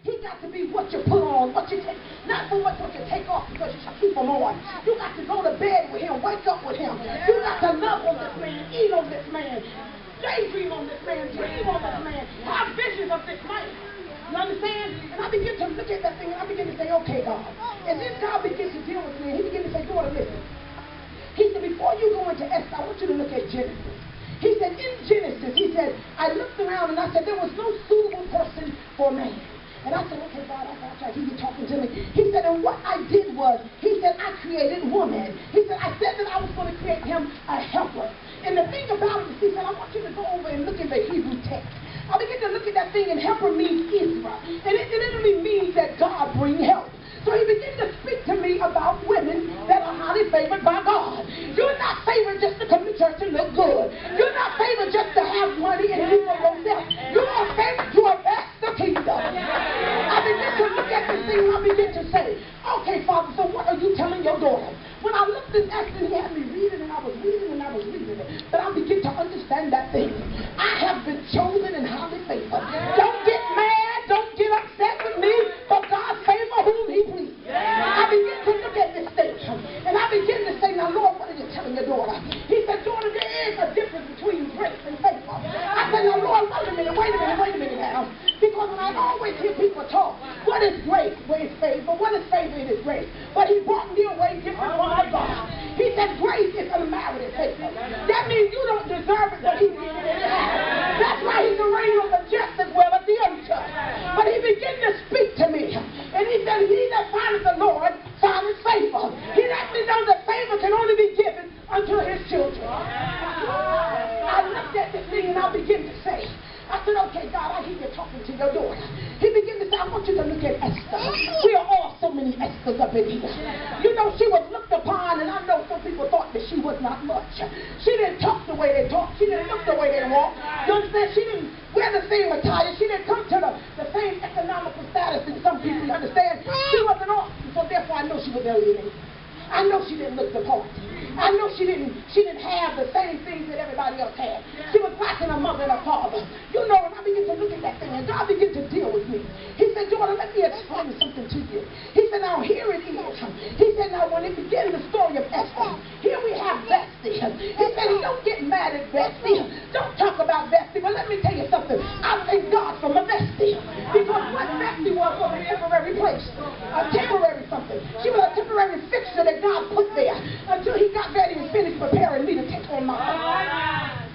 He got to be what you put on, what you take, not so much what you take off because you shall keep him on. You got to go to bed with him, wake up with him. You got to love on this man, eat on this man, daydream on this man, dream on this man, have visions of this man. You understand? And I begin to look at that thing and I begin to say, okay, God. And then God begins to deal with me and he begins to say, daughter, listen. He said, before you go into Esther, I want you to look at Genesis. He said, in Genesis, he said, I looked around and I said, there was no suitable person for man. And I said, okay, God, I hear you talking to me. He said, and what I did was, he said, I created woman. He said, I said that I was going to create him a helper. And the thing about it is, he said, I want you to go over and look at the Hebrew text. I begin to look at that thing, and helper means Israel. And it literally means that God brings help. So he began to speak to me about women that are highly favored by God. You're not favored just to come to church and look good. You're not favored just to have money and you for yourself. You are favored to advance the kingdom. I begin to look at this thing and I begin to say, okay, Father, so what are you telling your daughter? When I looked at that, he had me reading and I was reading and I was reading it. But I begin to understand that thing. I have been chosen and highly favored. Don't get mad. Don't get upset with me. But God favor whom he please. I begin to look at this thing. And I begin to say, now, Lord, what are you telling your daughter? He said, daughter, there is a difference between grace and favor. I said, now, Lord, wait a minute now. Because when I always hear people talk, what is grace? Where is favor? What is favor? It is grace. But he brought me away different from my God. He said grace is unmerited favor. That means you don't deserve it, but he did it anyhow. That's why he's the reign of the just as well as the unjust. But he began to speak to me. And he said, he that findeth the Lord findeth favor. He let me know that favor can only be given unto his children. I looked at this thing and I began to say, I said, okay, God, I hear you talking to your daughter. He began to say, I want you to look at Esther. We are all so many Esthers up in here. You know, she was looked upon, and I know some people thought that she was not much. She didn't talk the way they talk. She didn't look the way they walk. You understand? She didn't wear the same attire. She didn't come to the same economical status as some people, you understand? She wasn't awesome, so therefore I know she was alienated. I know she didn't look the part. I know she didn't have the same things that everybody else had. She was lacking a mother and a father. You know, and I began to look at that thing, and God began to deal with me. He said, daughter, let me explain something to you. He said, now here it is. He said, now when it began the story of Esther, here we have Vesti. He said, don't get mad at Vesti. Don't talk about Vesti, but let me tell you something. I thank God for my Vesti. Because what Vesti was a temporary place. A temporary something. She was a temporary fixture that God put there until he got ready and finished preparing me to take on my life.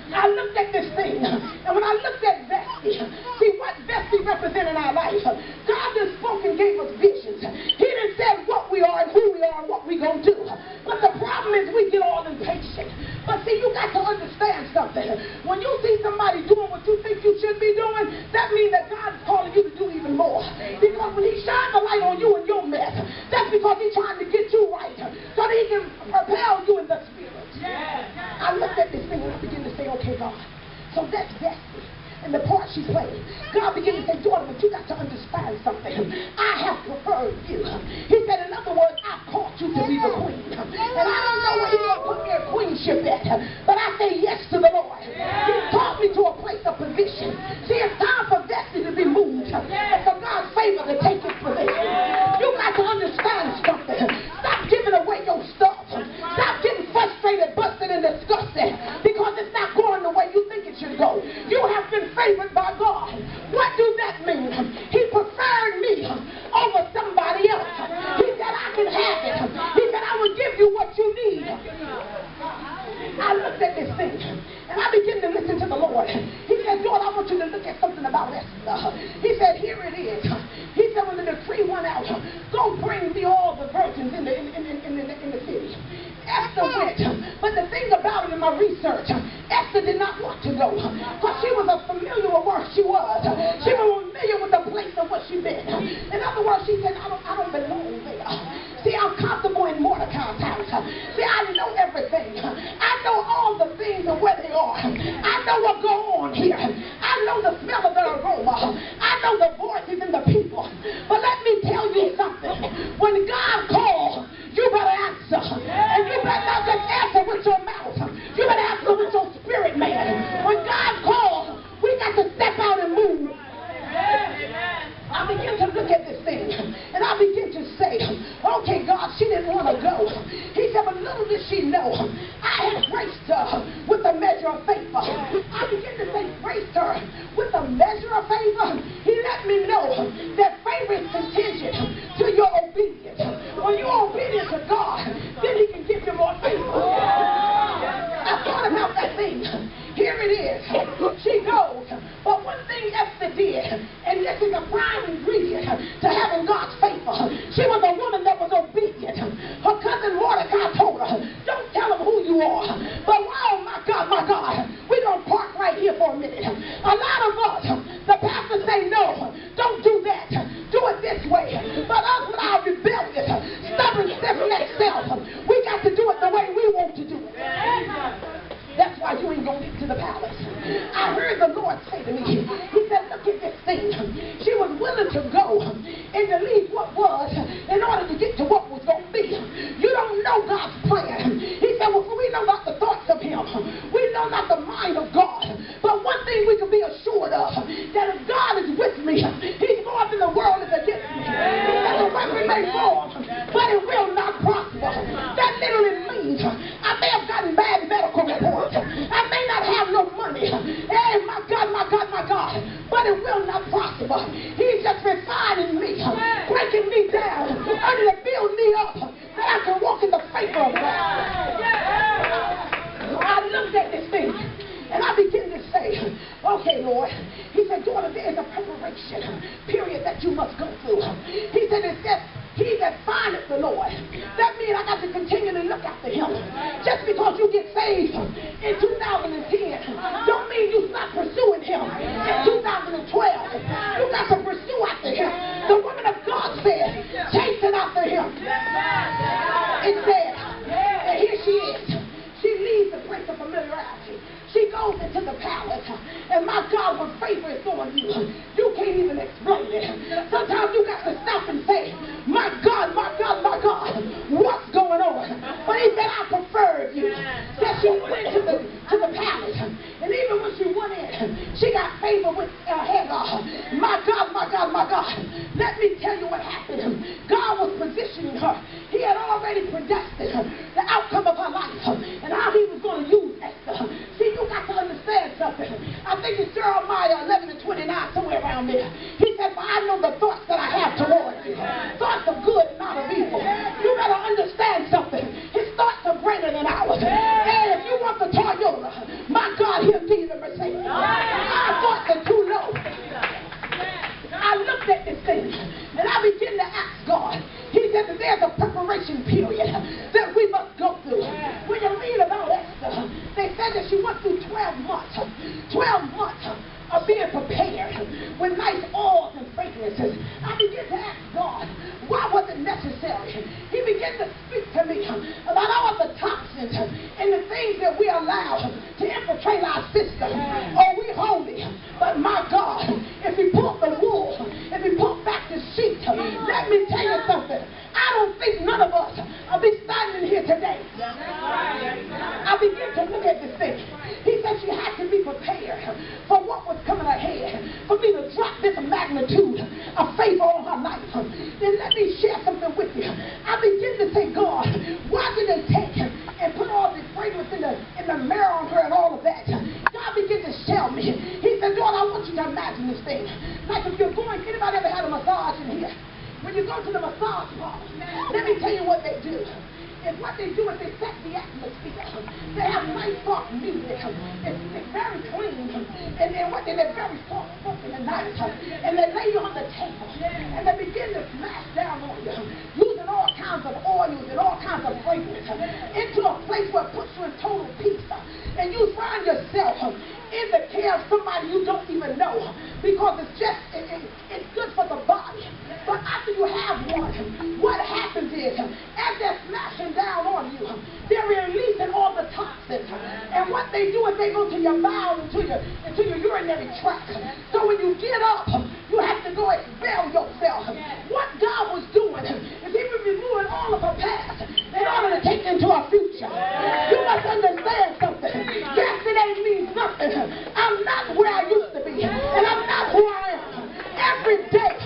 I looked at this thing, and when I looked at Vesti, see what Vesti represented in our life. God just spoke and gave us visions. He didn't say what we are and who we are and what we're going to do. But the problem is we get all impatient. But see, you got to understand something. When you see somebody doing what you think you should be doing, that means that God's calling you to do even more. Because when he shines the light on you and your mess, that's because he's trying to get you right so that he can propel you in the spirit. I looked at this thing and I began to say, okay, God, so that's Vesti and the part she played. God began to say, daughter, but you got to understand something. I have preferred you. He said, in other words, I've called you to be the queen. And I don't know where he's going to put their queenship at, but I say yes to the Lord. He's called me to a place of position. See, it's time for Vesti to be moved and for God's favor to take its position. You got to understand something. Stop giving away your stuff. Stop getting frustrated, busted, and disgusted because it's not going the way you think it should go. You have been favored by God. What does that mean? He preferred me over somebody else. He said, I can have it. He said, I will give you what you need. I looked at this thing and I began to listen to the Lord. He said, Lord, I want you to look at something about Esther. He said, here it is. He said, when the decree went out, go bring me all the virgins in the city. Esther went, but the thing about it in my research, Esther did not want to go because she was familiar with where she was. She was familiar with the place of where she'd been. In other words, she said, I don't belong there. See, I'm comfortable in Mordecai's house. See, I know everything. I know all the things and where they are. I know what goes on here. I know the smell of the aroma. I know the voices and the people. But let me tell you something. When God calls, you better answer. And you better not just answer with your mouth. You better answer with your spirit, man. When God calls, we got to step out and move. I she didn't want to go. He said, but little did she know, I had graced her with a measure of favor. I began to say, graced her with a measure of favor. He let me know that favor is contingent to your obedience. When you're obedient to God, then He can give you more favor. I thought about that thing. Here it is. She goes. But one thing Esther did, and this is a prime ingredient to having God's favor, she was a woman that was obedient. Her cousin Mordecai told her, don't tell him who you are. But oh my God, we're going to park right here for a minute. A lot of us, the pastor say no, don't do that. Do it this way. But us with our rebellious, stubborn, stiff-necked self, we got to do it the way we want to do it. That's why you ain't going to get to the palace. I heard the Lord say to me, He said, look at this thing. She was willing to go and to leave what was in order to get to what was going to be. You don't know God's plan. He said, well, we know not the thoughts of Him. We know not the mind of God. But one thing we can be assured of, that if God is with me, He's more than the world is against me. He said, the weapon may form, but it will not prosper. That literally means I may have gotten bad medical reports. I may not have no money. Hey, my God, but it will not prosper. He's just refining me, breaking me down, only to build me up, that I can walk in the favor of God. I looked at this thing, and I began to say, okay, Lord. He said, daughter, there is a preparation period that you must go through. He said, it's just He that findeth the Lord. That means I got to continually look after Him. Just because you get saved in 2010 don't mean you stop pursuing Him in 2012. You got to pursue after Him. The woman of God said, chasing after Him. It said, and here she is. She leaves the place of familiarity. She goes into the palace, and my God, when favor is on you, you can't even explain it. Sometimes you got to stop and say, my God, what's going on? But He said, I preferred you. That she went to the palace, and even when she went in, she got favor with Hagar. My God. Let me tell you what happened. God was positioning her. He had already predestined the outcome of her life, and how He was going to use Esther. See, you got to understand something. I think it's Jeremiah 11:29, somewhere around there. He said, for I know the thoughts that I have towards you. Thoughts of good and not of evil. You got to understand something. His thoughts are greater than ours. And if you want the Toyota, my God, He'll give you the Mercedes. Our thoughts are too low. I looked at this thing, and I began to ask God. He said that there's a preparation period that we must go through. When you read about Esther, they said that she went through 12 months. 12 months of being prepared with nice oils and fragrances. I began to ask God, why was it necessary? He began to speak to me about all the toxins and the things that we allow to infiltrate our system. Oh, we holy, but my God, if He pulled the wool, if He pulled back the sheet, let me tell you something. I don't think none of us will be standing here today. I began to look at this thing. He said she had to be prepared for what was coming ahead, for me to drop this magnitude of favor on her life. Then let me share something with you. I begin to say, God, why did they take and put all this fragrance in the mirror on her and all of that? God began to tell me. He said, daughter, I want you to imagine this thing. Like if you're going, anybody ever had a massage in here? When you go to the massage parlor, let me tell you what they do. And what they do is they set the atmosphere. They have nice soft music. It's very clean. And then what they're very soft spoken and nice. And they lay you on the table. And they begin to smash down on you, using all kinds of oils and all kinds of fragrance, into a place where it puts you in total peace. And you find yourself in the care of somebody you don't even know, because it's good for the body. But after you have one, what happens is, as they're smashing down on you, they're releasing all the toxins. And what they do is they go to your bowels, into your urinary tract. So when you get up, you have to go expel yourself. What God was doing is He was removing all of her past in order to take into our future. You must understand something. Yesterday means nothing. I'm not where I used to be, and I'm not who I am. Every day